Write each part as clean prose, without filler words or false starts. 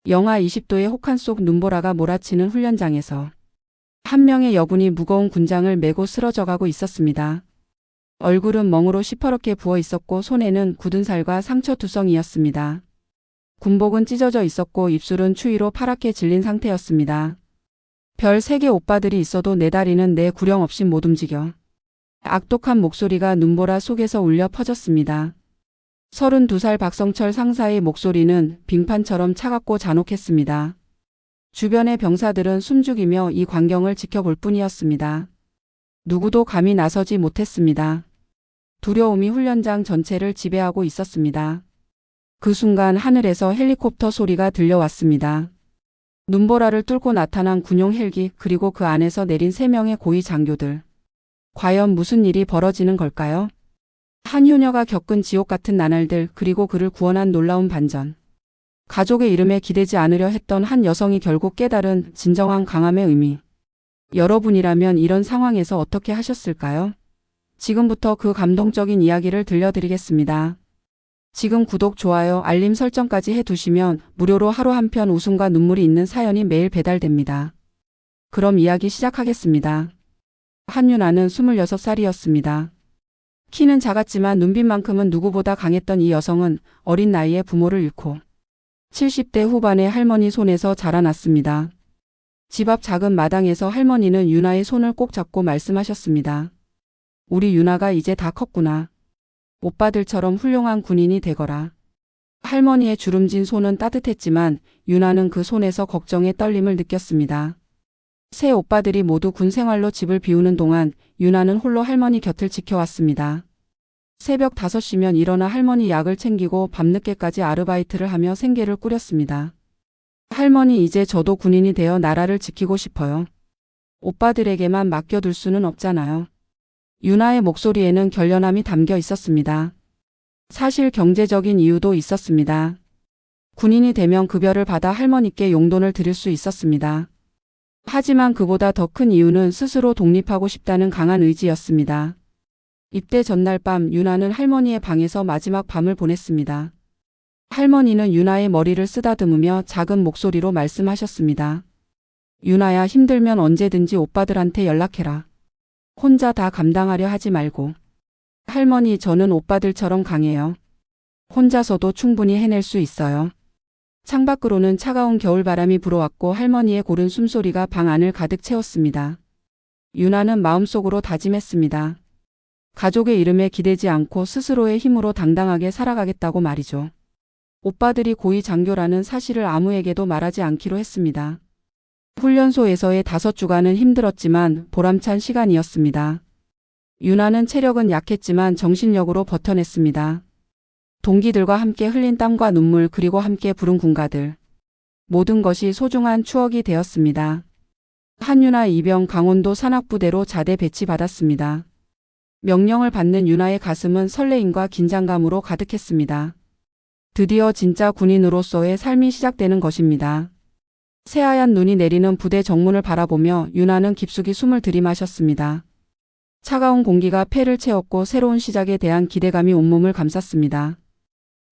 영하 20도의 혹한 속 눈보라가 몰아치는 훈련장에서 한 명의 여군이 무거운 군장을 메고 쓰러져가고 있었습니다. 얼굴은 멍으로 시퍼렇게 부어 있었고 손에는 굳은 살과 상처투성이었습니다. 군복은 찢어져 있었고 입술은 추위로 파랗게 질린 상태였습니다. 별 3개 오빠들이 있어도 내 다리는 내 구령 없이 못 움직여. 악독한 목소리가 눈보라 속에서 울려 퍼졌습니다. 32살 박성철 상사의 목소리는 빙판처럼 차갑고 잔혹했습니다. 주변의 병사들은 숨죽이며 이 광경을 지켜볼 뿐이었습니다. 누구도 감히 나서지 못했습니다. 두려움이 훈련장 전체를 지배하고 있었습니다. 그 순간 하늘에서 헬리콥터 소리가 들려왔습니다. 눈보라를 뚫고 나타난 군용 헬기 그리고 그 안에서 내린 3명의 고위 장교들. 과연 무슨 일이 벌어지는 걸까요? 한 효녀가 겪은 지옥 같은 나날들 그리고 그를 구원한 놀라운 반전. 가족의 이름에 기대지 않으려 했던 한 여성이 결국 깨달은 진정한 강함의 의미. 여러분이라면 이런 상황에서 어떻게 하셨을까요? 지금부터 그 감동적인 이야기를 들려드리겠습니다. 지금 구독, 좋아요, 알림 설정까지 해두시면 무료로 하루 한 편 웃음과 눈물이 있는 사연이 매일 배달됩니다. 그럼 이야기 시작하겠습니다. 한유나는 26살이었습니다. 키는 작았지만 눈빛만큼은 누구보다 강했던 이 여성은 어린 나이에 부모를 잃고 70대 후반의 할머니 손에서 자라났습니다. 집 앞 작은 마당에서 할머니는 유나의 손을 꼭 잡고 말씀하셨습니다. 우리 유나가 이제 다 컸구나. 오빠들처럼 훌륭한 군인이 되거라. 할머니의 주름진 손은 따뜻했지만 유나는 그 손에서 걱정의 떨림을 느꼈습니다. 세 오빠들이 모두 군 생활로 집을 비우는 동안 유나는 홀로 할머니 곁을 지켜왔습니다. 새벽 5시면 일어나 할머니 약을 챙기고 밤늦게까지 아르바이트를 하며 생계를 꾸렸습니다. 할머니, 이제 저도 군인이 되어 나라를 지키고 싶어요. 오빠들에게만 맡겨둘 수는 없잖아요. 유나의 목소리에는 결연함이 담겨 있었습니다. 사실 경제적인 이유도 있었습니다. 군인이 되면 급여를 받아 할머니께 용돈을 드릴 수 있었습니다. 하지만 그보다 더 큰 이유는 스스로 독립하고 싶다는 강한 의지였습니다. 입대 전날 밤 유나는 할머니의 방에서 마지막 밤을 보냈습니다. 할머니는 유나의 머리를 쓰다듬으며 작은 목소리로 말씀하셨습니다. 유나야, 힘들면 언제든지 오빠들한테 연락해라. 혼자 다 감당하려 하지 말고. 할머니, 저는 오빠들처럼 강해요. 혼자서도 충분히 해낼 수 있어요. 창밖으로는 차가운 겨울바람이 불어왔고 할머니의 고른 숨소리가 방 안을 가득 채웠습니다. 유나는 마음속으로 다짐했습니다. 가족의 이름에 기대지 않고 스스로의 힘으로 당당하게 살아가겠다고 말이죠. 오빠들이 고위 장교라는 사실을 아무에게도 말하지 않기로 했습니다. 훈련소에서의 5주간은 힘들었지만 보람찬 시간이었습니다. 유나는 체력은 약했지만 정신력으로 버텨냈습니다. 동기들과 함께 흘린 땀과 눈물 그리고 함께 부른 군가들. 모든 것이 소중한 추억이 되었습니다. 한유나 이병 강원도 산악부대로 자대 배치받았습니다. 명령을 받는 유나의 가슴은 설레임과 긴장감으로 가득했습니다. 드디어 진짜 군인으로서의 삶이 시작되는 것입니다. 새하얀 눈이 내리는 부대 정문을 바라보며 유나는 깊숙이 숨을 들이마셨습니다. 차가운 공기가 폐를 채웠고 새로운 시작에 대한 기대감이 온몸을 감쌌습니다.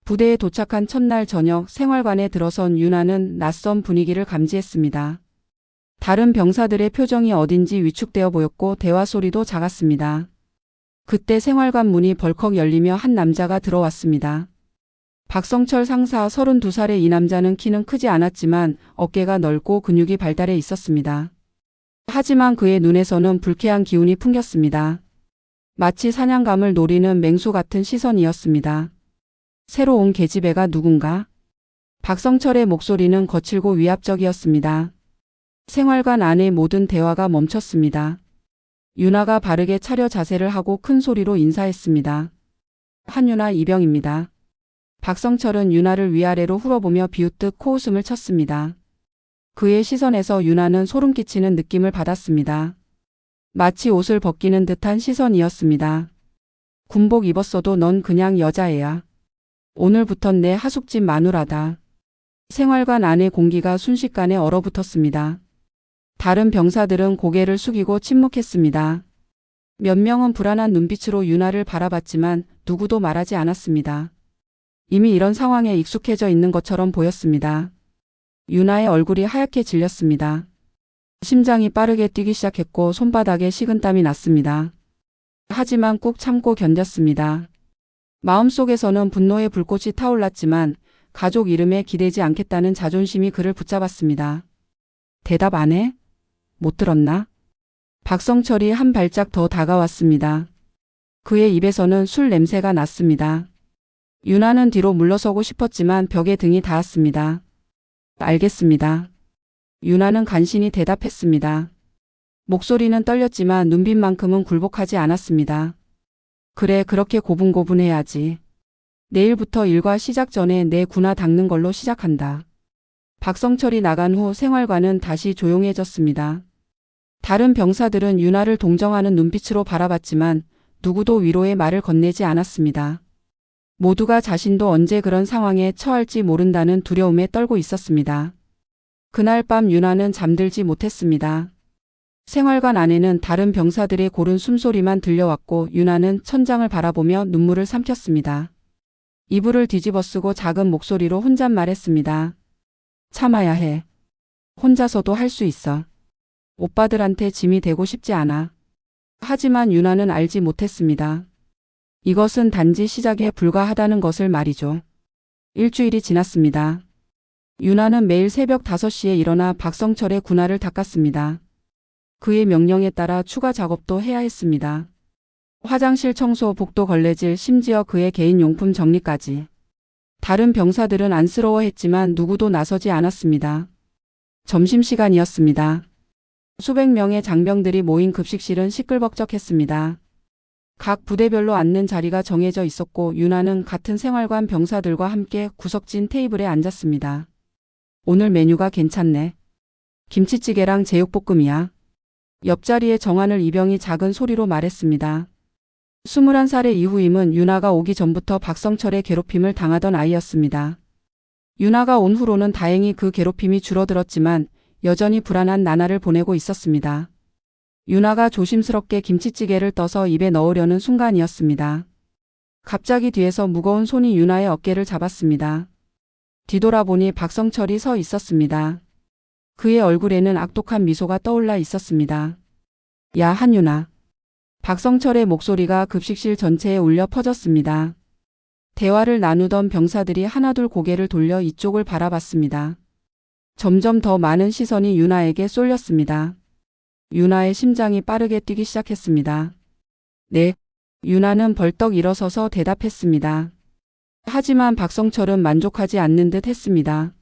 부대에 도착한 첫날 저녁 생활관에 들어선 유나는 낯선 분위기를 감지했습니다. 다른 병사들의 표정이 어딘지 위축되어 보였고 대화 소리도 작았습니다. 그때 생활관 문이 벌컥 열리며 한 남자가 들어왔습니다. 박성철 상사 32살의 이 남자는 키는 크지 않았지만 어깨가 넓고 근육이 발달해 있었습니다. 하지만 그의 눈에서는 불쾌한 기운이 풍겼습니다. 마치 사냥감을 노리는 맹수 같은 시선이었습니다. 새로 온 계집애가 누군가? 박성철의 목소리는 거칠고 위압적이었습니다. 생활관 안의 모든 대화가 멈췄습니다. 유나가 바르게 차려 자세를 하고 큰 소리로 인사했습니다. 한유나 이병입니다. 박성철은 유나를 위아래로 훑어보며 비웃듯 코웃음을 쳤습니다. 그의 시선에서 유나는 소름 끼치는 느낌을 받았습니다. 마치 옷을 벗기는 듯한 시선이었습니다. 군복 입었어도 넌 그냥 여자애야. 오늘부턴 내 하숙집 마누라다. 생활관 안의 공기가 순식간에 얼어붙었습니다. 다른 병사들은 고개를 숙이고 침묵했습니다. 몇 명은 불안한 눈빛으로 유나를 바라봤지만 누구도 말하지 않았습니다. 이미 이런 상황에 익숙해져 있는 것처럼 보였습니다. 유나의 얼굴이 하얗게 질렸습니다. 심장이 빠르게 뛰기 시작했고 손바닥에 식은땀이 났습니다. 하지만 꾹 참고 견뎠습니다. 마음속에서는 분노의 불꽃이 타올랐지만 가족 이름에 기대지 않겠다는 자존심이 그를 붙잡았습니다. 대답 안 해? 못 들었나? 박성철이 한 발짝 더 다가왔습니다. 그의 입에서는 술 냄새가 났습니다. 유나는 뒤로 물러서고 싶었지만 벽에 등이 닿았습니다. 알겠습니다. 유나는 간신히 대답했습니다. 목소리는 떨렸지만 눈빛만큼은 굴복하지 않았습니다. 그래, 그렇게 고분고분해야지. 내일부터 일과 시작 전에 내 군화 닦는 걸로 시작한다. 박성철이 나간 후 생활관은 다시 조용해졌습니다. 다른 병사들은 유나를 동정하는 눈빛으로 바라봤지만 누구도 위로의 말을 건네지 않았습니다. 모두가 자신도 언제 그런 상황에 처할지 모른다는 두려움에 떨고 있었습니다. 그날 밤 유나는 잠들지 못했습니다. 생활관 안에는 다른 병사들의 고른 숨소리만 들려왔고 유나는 천장을 바라보며 눈물을 삼켰습니다. 이불을 뒤집어쓰고 작은 목소리로 혼잣말했습니다. 참아야 해. 혼자서도 할 수 있어. 오빠들한테 짐이 되고 싶지 않아. 하지만 유나는 알지 못했습니다. 이것은 단지 시작에 불과하다는 것을 말이죠. 일주일이 지났습니다. 유나는 매일 새벽 5시에 일어나 박성철의 군화를 닦았습니다. 그의 명령에 따라 추가 작업도 해야 했습니다. 화장실 청소, 복도 걸레질, 심지어 그의 개인 용품 정리까지. 다른 병사들은 안쓰러워했지만 누구도 나서지 않았습니다. 점심시간이었습니다. 수백 명의 장병들이 모인 급식실은 시끌벅적했습니다. 각 부대별로 앉는 자리가 정해져 있었고 유나는 같은 생활관 병사들과 함께 구석진 테이블에 앉았습니다. 오늘 메뉴가 괜찮네. 김치찌개랑 제육볶음이야. 옆자리에 정한을 이병이 작은 소리로 말했습니다. 21살의 이후임은 유나가 오기 전부터 박성철의 괴롭힘을 당하던 아이였습니다. 유나가 온 후로는 다행히 그 괴롭힘이 줄어들었지만 여전히 불안한 나날을 보내고 있었습니다. 유나가 조심스럽게 김치찌개를 떠서 입에 넣으려는 순간이었습니다. 갑자기 뒤에서 무거운 손이 유나의 어깨를 잡았습니다. 뒤돌아보니 박성철이 서 있었습니다. 그의 얼굴에는 악독한 미소가 떠올라 있었습니다. 야, 한유나. 박성철의 목소리가 급식실 전체에 울려 퍼졌습니다. 대화를 나누던 병사들이 하나둘 고개를 돌려 이쪽을 바라봤습니다. 점점 더 많은 시선이 유나에게 쏠렸습니다. 유나의 심장이 빠르게 뛰기 시작했습니다. 네. 유나는 벌떡 일어서서 대답했습니다. 하지만 박성철은 만족하지 않는 듯 했습니다.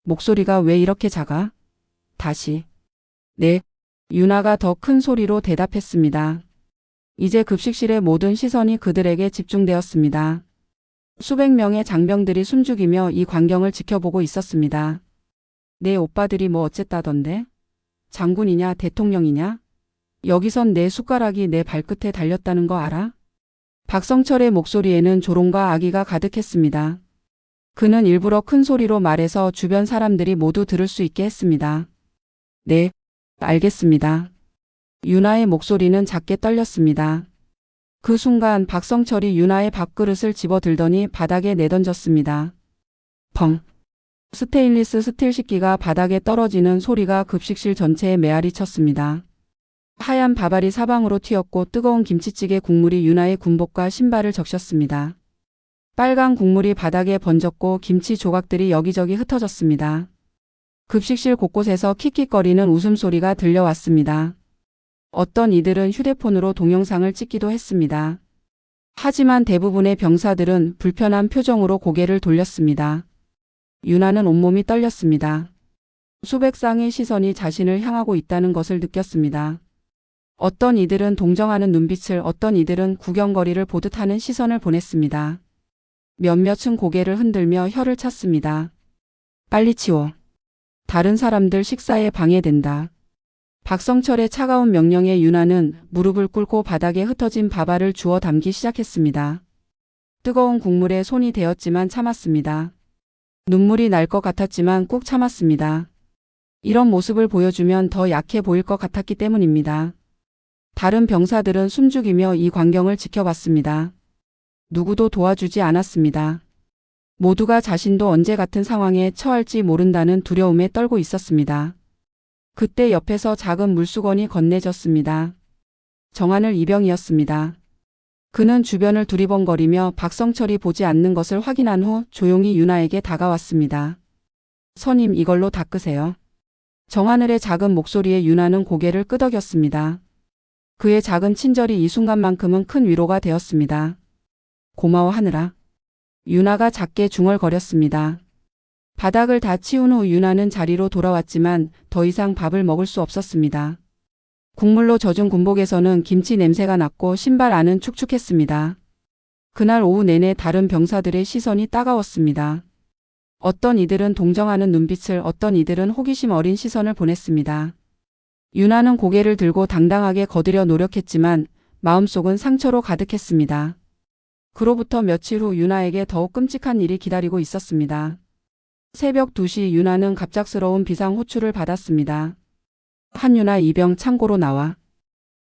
목소리가 왜 이렇게 작아? 다시. 네. 유나가 더 큰 소리로 대답했습니다. 이제 급식실의 모든 시선이 그들에게 집중되었습니다. 수백 명의 장병들이 숨죽이며 이 광경을 지켜보고 있었습니다. 내 오빠들이 뭐 어쨌다던데? 장군이냐 대통령이냐? 여기선 내 숟가락이 내 발끝에 달렸다는 거 알아? 박성철의 목소리에는 조롱과 악의가 가득했습니다. 그는 일부러 큰 소리로 말해서 주변 사람들이 모두 들을 수 있게 했습니다. 네, 알겠습니다. 유나의 목소리는 작게 떨렸습니다. 그 순간 박성철이 유나의 밥그릇을 집어들더니 바닥에 내던졌습니다. 펑. 스테인리스 스틸 식기가 바닥에 떨어지는 소리가 급식실 전체에 메아리 쳤습니다. 하얀 밥알이 사방으로 튀었고 뜨거운 김치찌개 국물이 유나의 군복과 신발을 적셨습니다. 빨간 국물이 바닥에 번졌고 김치 조각들이 여기저기 흩어졌습니다. 급식실 곳곳에서 킥킥거리는 웃음소리가 들려왔습니다. 어떤 이들은 휴대폰으로 동영상을 찍기도 했습니다. 하지만 대부분의 병사들은 불편한 표정으로 고개를 돌렸습니다. 유나는 온몸이 떨렸습니다. 수백 쌍의 시선이 자신을 향하고 있다는 것을 느꼈습니다. 어떤 이들은 동정하는 눈빛을, 어떤 이들은 구경거리를 보듯 하는 시선을 보냈습니다. 몇몇은 고개를 흔들며 혀를 찼습니다. 빨리 치워. 다른 사람들 식사에 방해된다. 박성철의 차가운 명령에 유나는 무릎을 꿇고 바닥에 흩어진 밥알을 주워 담기 시작했습니다. 뜨거운 국물에 손이 데었지만 참았습니다. 눈물이 날 것 같았지만 꾹 참았습니다. 이런 모습을 보여주면 더 약해 보일 것 같았기 때문입니다. 다른 병사들은 숨죽이며 이 광경을 지켜봤습니다. 누구도 도와주지 않았습니다. 모두가 자신도 언제 같은 상황에 처할지 모른다는 두려움에 떨고 있었습니다. 그때 옆에서 작은 물수건이 건네졌습니다. 정하늘 이병이었습니다. 그는 주변을 두리번거리며 박성철이 보지 않는 것을 확인한 후 조용히 유나에게 다가왔습니다. 선임, 이걸로 닦으세요. 정하늘의 작은 목소리에 유나는 고개를 끄덕였습니다. 그의 작은 친절이 이 순간만큼은 큰 위로가 되었습니다. 고마워하느라. 유나가 작게 중얼거렸습니다. 바닥을 다 치운 후 유나는 자리로 돌아왔지만 더 이상 밥을 먹을 수 없었습니다. 국물로 젖은 군복에서는 김치 냄새가 났고 신발 안은 축축했습니다. 그날 오후 내내 다른 병사들의 시선이 따가웠습니다. 어떤 이들은 동정하는 눈빛을, 어떤 이들은 호기심 어린 시선을 보냈습니다. 유나는 고개를 들고 당당하게 거드려 노력했지만 마음속은 상처로 가득했습니다. 그로부터 며칠 후 유나에게 더욱 끔찍한 일이 기다리고 있었습니다. 새벽 2시 유나는 갑작스러운 비상 호출을 받았습니다. 한유나 이병 창고로 나와.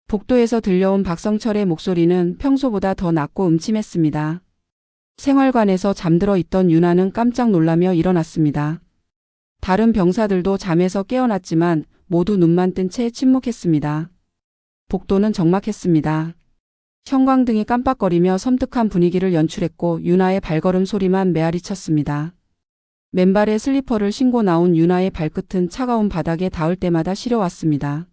복도에서 들려온 박성철의 목소리는 평소보다 더 낮고 음침했습니다. 생활관에서 잠들어 있던 유나는 깜짝 놀라며 일어났습니다. 다른 병사들도 잠에서 깨어났지만 모두 눈만 뜬 채 침묵했습니다. 복도는 적막했습니다. 형광등이 깜빡거리며 섬뜩한 분위기를 연출했고 유나의 발걸음 소리만 메아리 쳤습니다. 맨발에 슬리퍼를 신고 나온 유나의 발끝은 차가운 바닥에 닿을 때마다 시려왔습니다.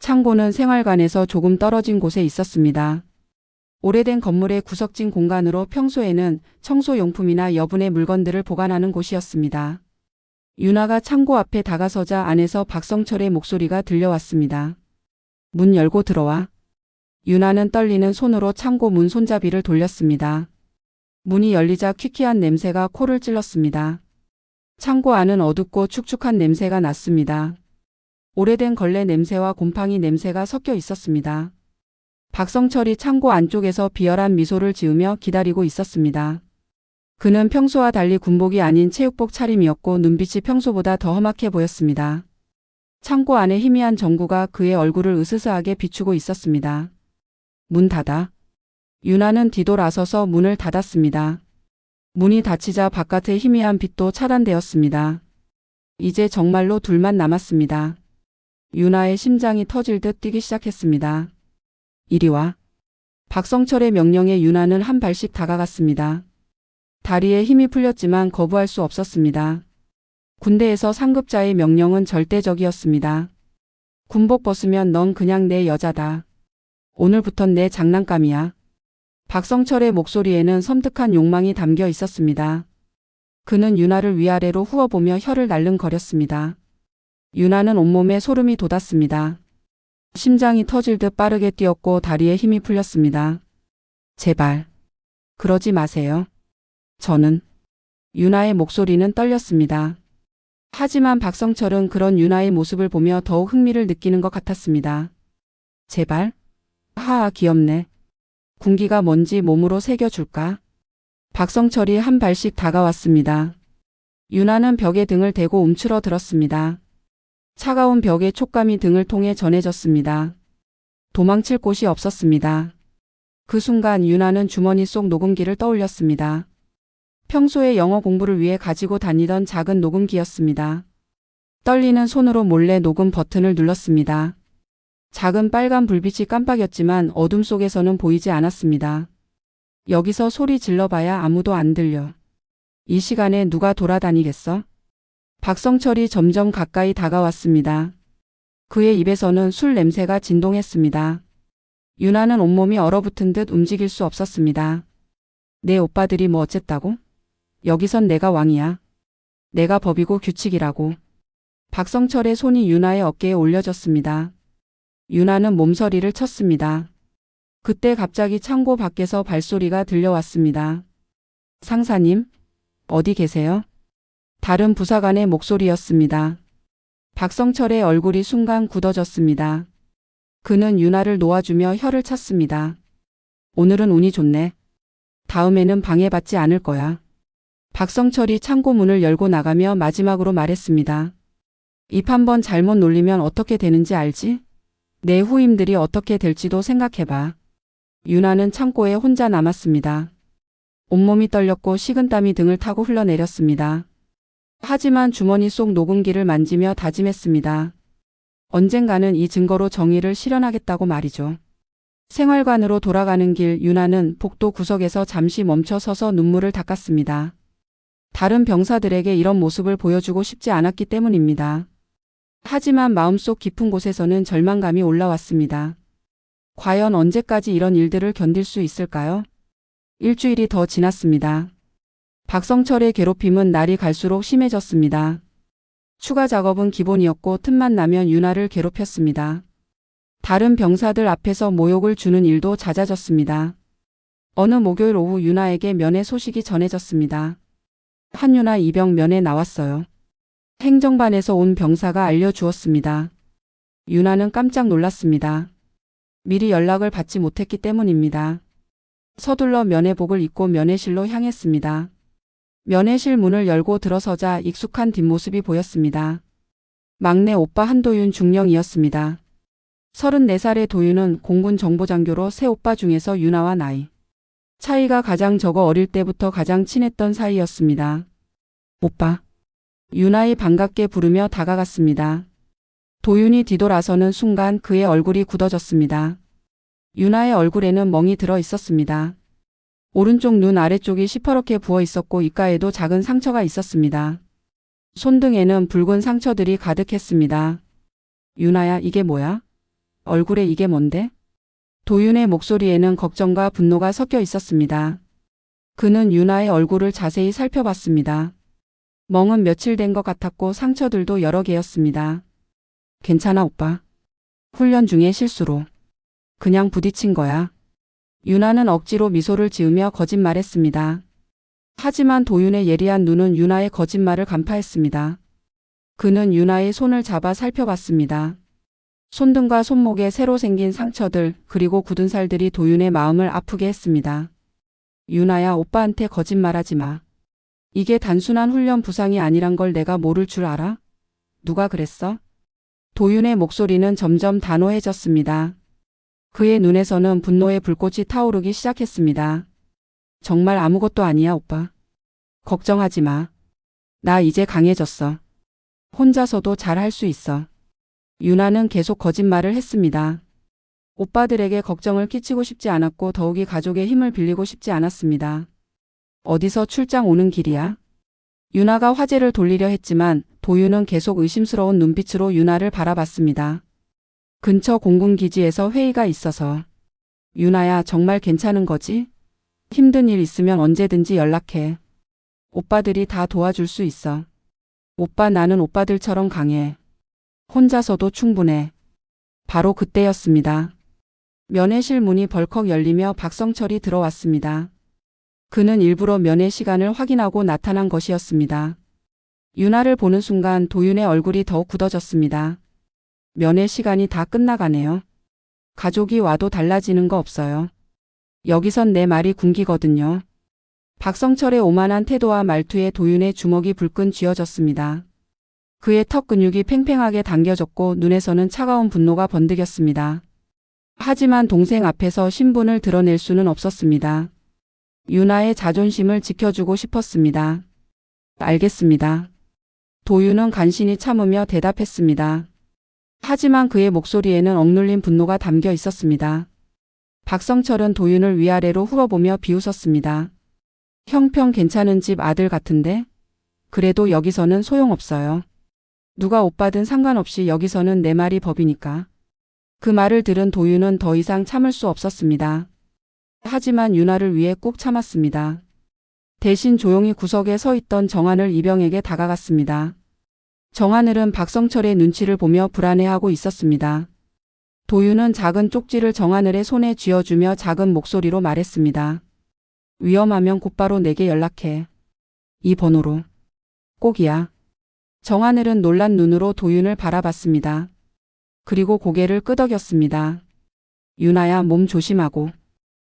창고는 생활관에서 조금 떨어진 곳에 있었습니다. 오래된 건물의 구석진 공간으로 평소에는 청소용품이나 여분의 물건들을 보관하는 곳이었습니다. 유나가 창고 앞에 다가서자 안에서 박성철의 목소리가 들려왔습니다. 문 열고 들어와. 유나는 떨리는 손으로 창고 문 손잡이를 돌렸습니다. 문이 열리자 퀴퀴한 냄새가 코를 찔렀습니다. 창고 안은 어둡고 축축한 냄새가 났습니다. 오래된 걸레 냄새와 곰팡이 냄새가 섞여 있었습니다. 박성철이 창고 안쪽에서 비열한 미소를 지으며 기다리고 있었습니다. 그는 평소와 달리 군복이 아닌 체육복 차림이었고 눈빛이 평소보다 더 험악해 보였습니다. 창고 안에 희미한 전구가 그의 얼굴을 으스스하게 비추고 있었습니다. 문 닫아. 유나는 뒤돌아서서 문을 닫았습니다. 문이 닫히자 바깥의 희미한 빛도 차단되었습니다. 이제 정말로 둘만 남았습니다. 유나의 심장이 터질 듯 뛰기 시작했습니다. 이리 와. 박성철의 명령에 유나는 한 발씩 다가갔습니다. 다리에 힘이 풀렸지만 거부할 수 없었습니다. 군대에서 상급자의 명령은 절대적이었습니다. 군복 벗으면 넌 그냥 내 여자다. 오늘부턴 내 장난감이야. 박성철의 목소리에는 섬뜩한 욕망이 담겨 있었습니다. 그는 유나를 위아래로 후어보며 혀를 날름거렸습니다. 유나는 온몸에 소름이 돋았습니다. 심장이 터질 듯 빠르게 뛰었고 다리에 힘이 풀렸습니다. 제발. 그러지 마세요. 저는. 유나의 목소리는 떨렸습니다. 하지만 박성철은 그런 유나의 모습을 보며 더욱 흥미를 느끼는 것 같았습니다. 제발? 하하, 귀엽네. 군기가 뭔지 몸으로 새겨줄까? 박성철이 한 발씩 다가왔습니다. 유나는 벽에 등을 대고 움츠러들었습니다. 차가운 벽의 촉감이 등을 통해 전해졌습니다. 도망칠 곳이 없었습니다. 그 순간 유나는 주머니 속 녹음기를 떠올렸습니다. 평소에 영어 공부를 위해 가지고 다니던 작은 녹음기였습니다. 떨리는 손으로 몰래 녹음 버튼을 눌렀습니다. 작은 빨간 불빛이 깜빡였지만 어둠 속에서는 보이지 않았습니다. 여기서 소리 질러봐야 아무도 안 들려. 이 시간에 누가 돌아다니겠어? 박성철이 점점 가까이 다가왔습니다. 그의 입에서는 술 냄새가 진동했습니다. 유나는 온몸이 얼어붙은 듯 움직일 수 없었습니다. 내 오빠들이 뭐 어쨌다고? 여기선 내가 왕이야. 내가 법이고 규칙이라고. 박성철의 손이 유나의 어깨에 올려졌습니다. 유나는 몸서리를 쳤습니다. 그때 갑자기 창고 밖에서 발소리가 들려왔습니다. 상사님, 어디 계세요? 다른 부사관의 목소리였습니다. 박성철의 얼굴이 순간 굳어졌습니다. 그는 유나를 놓아주며 혀를 찼습니다. 오늘은 운이 좋네. 다음에는 방해받지 않을 거야. 박성철이 창고 문을 열고 나가며 마지막으로 말했습니다. 입 한 번 잘못 놀리면 어떻게 되는지 알지? 내 후임들이 어떻게 될지도 생각해봐. 유나는 창고에 혼자 남았습니다. 온몸이 떨렸고 식은땀이 등을 타고 흘러내렸습니다. 하지만 주머니 속 녹음기를 만지며 다짐했습니다. 언젠가는 이 증거로 정의를 실현하겠다고 말이죠. 생활관으로 돌아가는 길 유나는 복도 구석에서 잠시 멈춰 서서 눈물을 닦았습니다. 다른 병사들에게 이런 모습을 보여주고 싶지 않았기 때문입니다. 하지만 마음속 깊은 곳에서는 절망감이 올라왔습니다. 과연 언제까지 이런 일들을 견딜 수 있을까요? 일주일이 더 지났습니다. 박성철의 괴롭힘은 날이 갈수록 심해졌습니다. 추가 작업은 기본이었고 틈만 나면 유나를 괴롭혔습니다. 다른 병사들 앞에서 모욕을 주는 일도 잦아졌습니다. 어느 목요일 오후 유나에게 면회 소식이 전해졌습니다. 한유나 이병 면회 나왔어요. 행정반에서 온 병사가 알려주었습니다. 유나는 깜짝 놀랐습니다. 미리 연락을 받지 못했기 때문입니다. 서둘러 면회복을 입고 면회실로 향했습니다. 면회실 문을 열고 들어서자 익숙한 뒷모습이 보였습니다. 막내 오빠 한도윤 중령이었습니다. 34살의 도윤은 공군 정보장교로 세 오빠 중에서 유나와 나이 차이가 가장 적어 어릴 때부터 가장 친했던 사이였습니다. 오빠. 유나이 반갑게 부르며 다가갔습니다. 도윤이 뒤돌아서는 순간 그의 얼굴이 굳어졌습니다. 유나의 얼굴에는 멍이 들어 있었습니다. 오른쪽 눈 아래쪽이 시퍼렇게 부어 있었고 입가에도 작은 상처가 있었습니다. 손등에는 붉은 상처들이 가득했습니다. 유나야, 이게 뭐야? 얼굴에 이게 뭔데? 도윤의 목소리에는 걱정과 분노가 섞여 있었습니다. 그는 유나의 얼굴을 자세히 살펴봤습니다. 멍은 며칠 된 것 같았고 상처들도 여러 개였습니다. 괜찮아 오빠. 훈련 중에 실수로. 그냥 부딪힌 거야. 유나는 억지로 미소를 지으며 거짓말했습니다. 하지만 도윤의 예리한 눈은 유나의 거짓말을 간파했습니다. 그는 유나의 손을 잡아 살펴봤습니다. 손등과 손목에 새로 생긴 상처들 그리고 굳은 살들이 도윤의 마음을 아프게 했습니다. 유나야, 오빠한테 거짓말하지 마. 이게 단순한 훈련 부상이 아니란 걸 내가 모를 줄 알아? 누가 그랬어? 도윤의 목소리는 점점 단호해졌습니다. 그의 눈에서는 분노의 불꽃이 타오르기 시작했습니다. 정말 아무것도 아니야, 오빠. 걱정하지 마. 나 이제 강해졌어. 혼자서도 잘 할 수 있어. 유나는 계속 거짓말을 했습니다. 오빠들에게 걱정을 끼치고 싶지 않았고 더욱이 가족의 힘을 빌리고 싶지 않았습니다. 어디서 출장 오는 길이야? 유나가 화제를 돌리려 했지만 도윤은 계속 의심스러운 눈빛으로 유나를 바라봤습니다. 근처 공군기지에서 회의가 있어서. 유나야, 정말 괜찮은 거지? 힘든 일 있으면 언제든지 연락해. 오빠들이 다 도와줄 수 있어. 오빠, 나는 오빠들처럼 강해. 혼자서도 충분해. 바로 그때였습니다. 면회실 문이 벌컥 열리며 박성철이 들어왔습니다. 그는 일부러 면회 시간을 확인하고 나타난 것이었습니다. 유나를 보는 순간 도윤의 얼굴이 더욱 굳어졌습니다. 면회 시간이 다 끝나가네요. 가족이 와도 달라지는 거 없어요. 여기선 내 말이 굶기거든요. 박성철의 오만한 태도와 말투에 도윤의 주먹이 불끈 쥐어졌습니다. 그의 턱 근육이 팽팽하게 당겨졌고 눈에서는 차가운 분노가 번득였습니다. 하지만 동생 앞에서 신분을 드러낼 수는 없었습니다. 유나의 자존심을 지켜주고 싶었습니다. 알겠습니다. 도윤은 간신히 참으며 대답했습니다. 하지만 그의 목소리에는 억눌린 분노가 담겨 있었습니다. 박성철은 도윤을 위아래로 훑어보며 비웃었습니다. 형평 괜찮은 집 아들 같은데? 그래도 여기서는 소용없어요. 누가 오빠든 상관없이 여기서는 내 말이 법이니까. 그 말을 들은 도윤은 더 이상 참을 수 없었습니다. 하지만 유나를 위해 꾹 참았습니다. 대신 조용히 구석에 서 있던 정하늘 이병에게 다가갔습니다. 정하늘은 박성철의 눈치를 보며 불안해하고 있었습니다. 도윤은 작은 쪽지를 정하늘의 손에 쥐어주며 작은 목소리로 말했습니다. 위험하면 곧바로 내게 연락해. 이 번호로. 꼭이야. 정하늘은 놀란 눈으로 도윤을 바라봤습니다. 그리고 고개를 끄덕였습니다. 유나야, 몸 조심하고.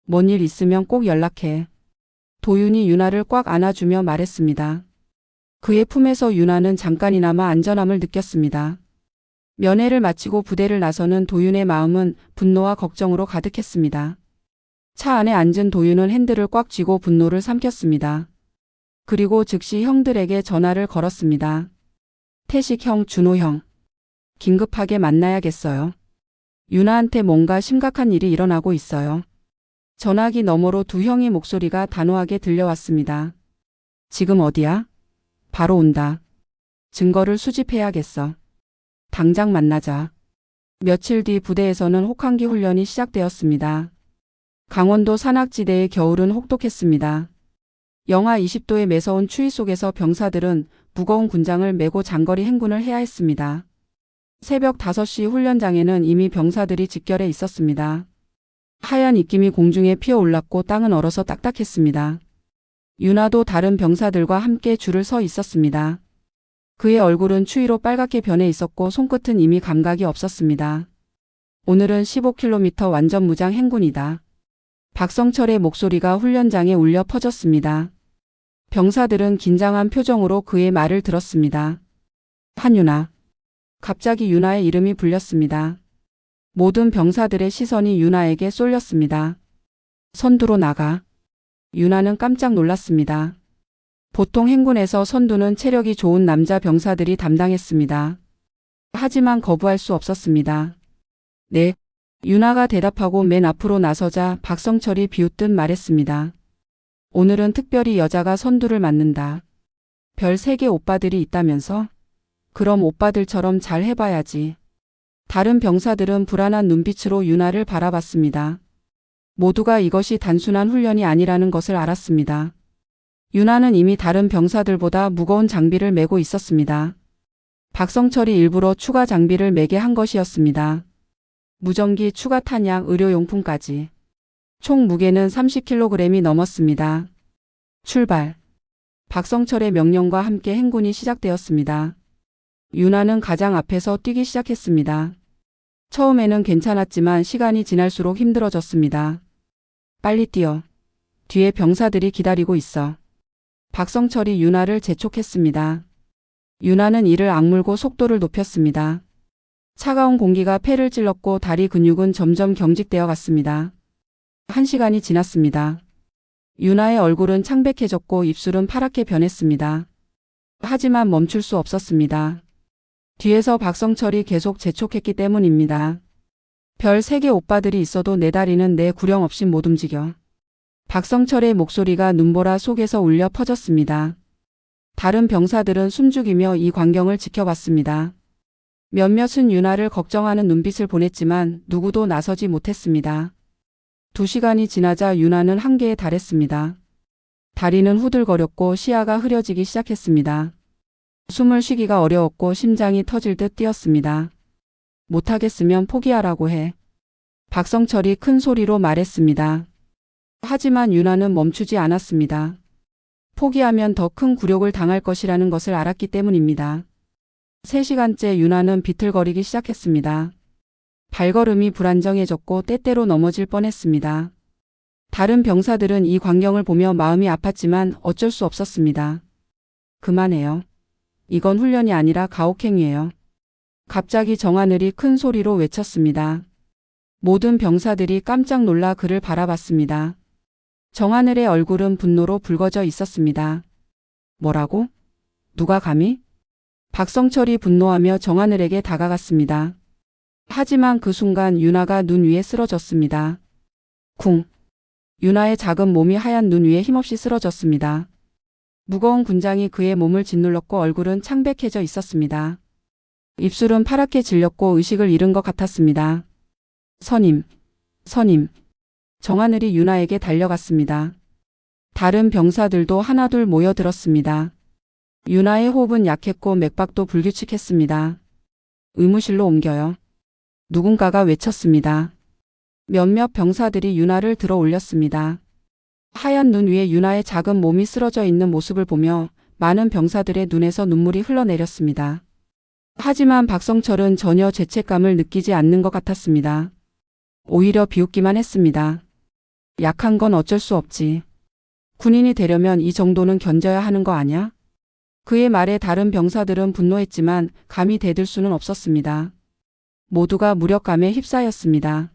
뭔 일 있으면 꼭 연락해. 도윤이 유나를 꽉 안아주며 말했습니다. 그의 품에서 유나는 잠깐이나마 안전함을 느꼈습니다. 면회를 마치고 부대를 나서는 도윤의 마음은 분노와 걱정으로 가득했습니다. 차 안에 앉은 도윤은 핸들을 꽉 쥐고 분노를 삼켰습니다. 그리고 즉시 형들에게 전화를 걸었습니다. 태식 형, 준호 형. 긴급하게 만나야겠어요. 유나한테 뭔가 심각한 일이 일어나고 있어요. 전화기 너머로 두 형의 목소리가 단호하게 들려왔습니다. 지금 어디야? 바로 온다. 증거를 수집해야겠어. 당장 만나자. 며칠 뒤 부대에서는 혹한기 훈련이 시작되었습니다. 강원도 산악지대의 겨울은 혹독했습니다. 영하 20도의 매서운 추위 속에서 병사들은 무거운 군장을 메고 장거리 행군을 해야 했습니다. 새벽 5시 훈련장에는 이미 병사들이 직결해 있었습니다. 하얀 입김이 공중에 피어올랐고 땅은 얼어서 딱딱했습니다. 유나도 다른 병사들과 함께 줄을 서 있었습니다. 그의 얼굴은 추위로 빨갛게 변해 있었고 손끝은 이미 감각이 없었습니다. 오늘은 15km 완전 무장 행군이다. 박성철의 목소리가 훈련장에 울려 퍼졌습니다. 병사들은 긴장한 표정으로 그의 말을 들었습니다. 한유나. 갑자기 유나의 이름이 불렸습니다. 모든 병사들의 시선이 유나에게 쏠렸습니다. 선두로 나가. 유나는 깜짝 놀랐습니다. 보통 행군에서 선두는 체력이 좋은 남자 병사들이 담당했습니다. 하지만 거부할 수 없었습니다. 네. 유나가 대답하고 맨 앞으로 나서자 박성철이 비웃듯 말했습니다. 오늘은 특별히 여자가 선두를 맡는다. 별 3개 오빠들이 있다면서? 그럼 오빠들처럼 잘 해봐야지. 다른 병사들은 불안한 눈빛으로 유나를 바라봤습니다. 모두가 이것이 단순한 훈련이 아니라는 것을 알았습니다. 유나는 이미 다른 병사들보다 무거운 장비를 메고 있었습니다. 박성철이 일부러 추가 장비를 메게 한 것이었습니다. 무전기, 추가 탄약, 의료용품까지. 총 무게는 30kg이 넘었습니다. 출발. 박성철의 명령과 함께 행군이 시작되었습니다. 유나는 가장 앞에서 뛰기 시작했습니다. 처음에는 괜찮았지만 시간이 지날수록 힘들어졌습니다. 빨리 뛰어. 뒤에 병사들이 기다리고 있어. 박성철이 유나를 재촉했습니다. 유나는 이를 악물고 속도를 높였습니다. 차가운 공기가 폐를 찔렀고 다리 근육은 점점 경직되어 갔습니다. 1시간이 지났습니다. 유나의 얼굴은 창백해졌고 입술은 파랗게 변했습니다. 하지만 멈출 수 없었습니다. 뒤에서 박성철이 계속 재촉했기 때문입니다. 별 3개 오빠들이 있어도 내 다리는 내 구령 없이 못 움직여. 박성철의 목소리가 눈보라 속에서 울려 퍼졌습니다. 다른 병사들은 숨죽이며 이 광경을 지켜봤습니다. 몇몇은 유나를 걱정하는 눈빛을 보냈지만 누구도 나서지 못했습니다. 2시간이 지나자 유나는 한계에 달했습니다. 다리는 후들거렸고 시야가 흐려지기 시작했습니다. 숨을 쉬기가 어려웠고 심장이 터질 듯 뛰었습니다. 못하겠으면 포기하라고 해. 박성철이 큰 소리로 말했습니다. 하지만 유나는 멈추지 않았습니다. 포기하면 더 큰 굴욕을 당할 것이라는 것을 알았기 때문입니다. 3시간째 유나는 비틀거리기 시작했습니다. 발걸음이 불안정해졌고 때때로 넘어질 뻔했습니다. 다른 병사들은 이 광경을 보며 마음이 아팠지만 어쩔 수 없었습니다. 그만해요. 이건 훈련이 아니라 가혹행위예요. 갑자기 정하늘이 큰 소리로 외쳤습니다. 모든 병사들이 깜짝 놀라 그를 바라봤습니다. 정하늘의 얼굴은 분노로 붉어져 있었습니다. 뭐라고? 누가 감히? 박성철이 분노하며 정하늘에게 다가갔습니다. 하지만 그 순간 유나가 눈 위에 쓰러졌습니다. 쿵. 유나의 작은 몸이 하얀 눈 위에 힘없이 쓰러졌습니다. 무거운 군장이 그의 몸을 짓눌렀고 얼굴은 창백해져 있었습니다. 입술은 파랗게 질렸고 의식을 잃은 것 같았습니다. 선임. 정하늘이 유나에게 달려갔습니다. 다른 병사들도 하나둘 모여들었습니다. 유나의 호흡은 약했고 맥박도 불규칙했습니다. 의무실로 옮겨요. 누군가가 외쳤습니다. 몇몇 병사들이 유나를 들어 올렸습니다. 하얀 눈 위에 유나의 작은 몸이 쓰러져 있는 모습을 보며 많은 병사들의 눈에서 눈물이 흘러내렸습니다. 하지만 박성철은 전혀 죄책감을 느끼지 않는 것 같았습니다. 오히려 비웃기만 했습니다. 약한 건 어쩔 수 없지. 군인이 되려면 이 정도는 견뎌야 하는 거 아냐? 그의 말에 다른 병사들은 분노했지만 감히 대들 수는 없었습니다. 모두가 무력감에 휩싸였습니다.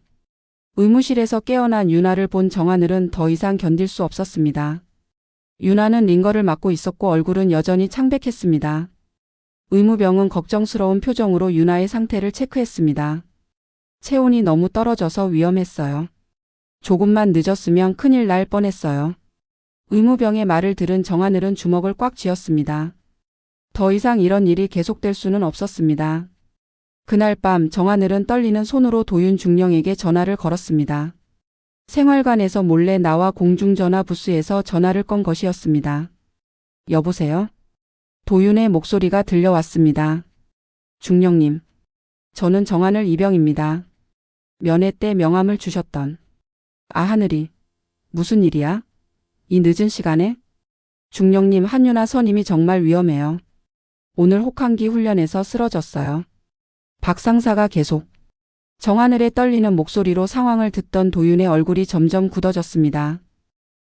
의무실에서 깨어난 윤아를 본 정하늘은 더 이상 견딜 수 없었습니다. 윤아는 링거를 맞고 있었고 얼굴은 여전히 창백했습니다. 의무병은 걱정스러운 표정으로 윤아의 상태를 체크했습니다. 체온이 너무 떨어져서 위험했어요. 조금만 늦었으면 큰일 날 뻔했어요. 의무병의 말을 들은 정하늘은 주먹을 꽉 쥐었습니다. 더 이상 이런 일이 계속될 수는 없었습니다. 그날 밤 정하늘은 떨리는 손으로 도윤 중령에게 전화를 걸었습니다. 생활관에서 몰래 나와 공중전화 부스에서 전화를 건 것이었습니다. 여보세요? 도윤의 목소리가 들려왔습니다. 중령님, 저는 정하늘 이병입니다. 면회 때 명함을 주셨던. 하늘이. 무슨 일이야? 이 늦은 시간에? 중령님, 한윤아 선임이 정말 위험해요. 오늘 혹한기 훈련에서 쓰러졌어요. 박 상사가 계속. 정하늘의 떨리는 목소리로 상황을 듣던 도윤의 얼굴이 점점 굳어졌습니다.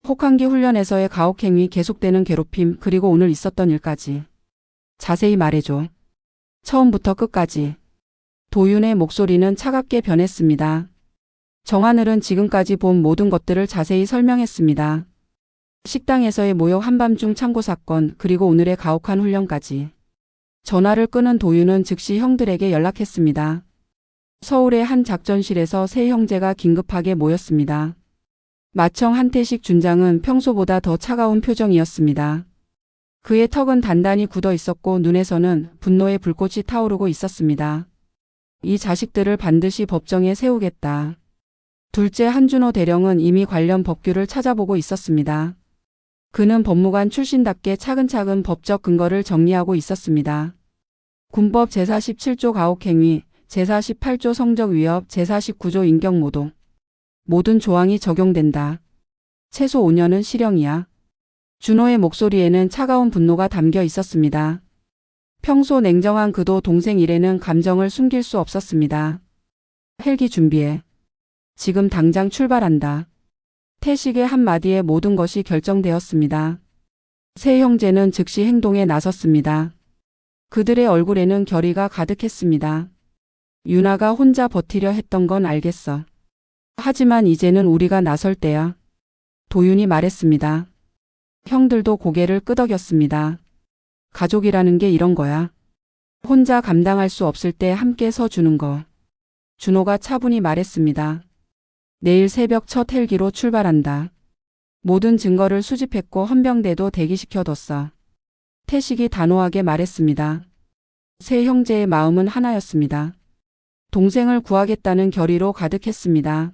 혹한기 훈련에서의 가혹행위, 계속되는 괴롭힘, 그리고 오늘 있었던 일까지. 자세히 말해줘. 처음부터 끝까지. 도윤의 목소리는 차갑게 변했습니다. 정하늘은 지금까지 본 모든 것들을 자세히 설명했습니다. 식당에서의 모욕, 한밤중 창고 사건, 그리고 오늘의 가혹한 훈련까지. 전화를 끄는 도윤은 즉시 형들에게 연락했습니다. 서울의 한 작전실에서 세 형제가 긴급하게 모였습니다. 마청 한태식 준장은 평소보다 더 차가운 표정이었습니다. 그의 턱은 단단히 굳어 있었고 눈에서는 분노의 불꽃이 타오르고 있었습니다. 이 자식들을 반드시 법정에 세우겠다. 둘째 한준호 대령은 이미 관련 법규를 찾아보고 있었습니다. 그는 법무관 출신답게 차근차근 법적 근거를 정리하고 있었습니다. 군법 제47조 가혹행위, 제48조 성적 위협, 제49조 인격모독. 모든 조항이 적용된다. 최소 5년은 실형이야. 준호의 목소리에는 차가운 분노가 담겨 있었습니다. 평소 냉정한 그도 동생 일에는 감정을 숨길 수 없었습니다. 헬기 준비해. 지금 당장 출발한다. 태식의 한마디에 모든 것이 결정되었습니다. 세 형제는 즉시 행동에 나섰습니다. 그들의 얼굴에는 결의가 가득했습니다. 윤아가 혼자 버티려 했던 건 알겠어. 하지만 이제는 우리가 나설 때야. 도윤이 말했습니다. 형들도 고개를 끄덕였습니다. 가족이라는 게 이런 거야. 혼자 감당할 수 없을 때 함께 서주는 거. 준호가 차분히 말했습니다. 내일 새벽 첫 헬기로 출발한다. 모든 증거를 수집했고 헌병대도 대기시켜뒀어. 태식이 단호하게 말했습니다. 세 형제의 마음은 하나였습니다. 동생을 구하겠다는 결의로 가득했습니다.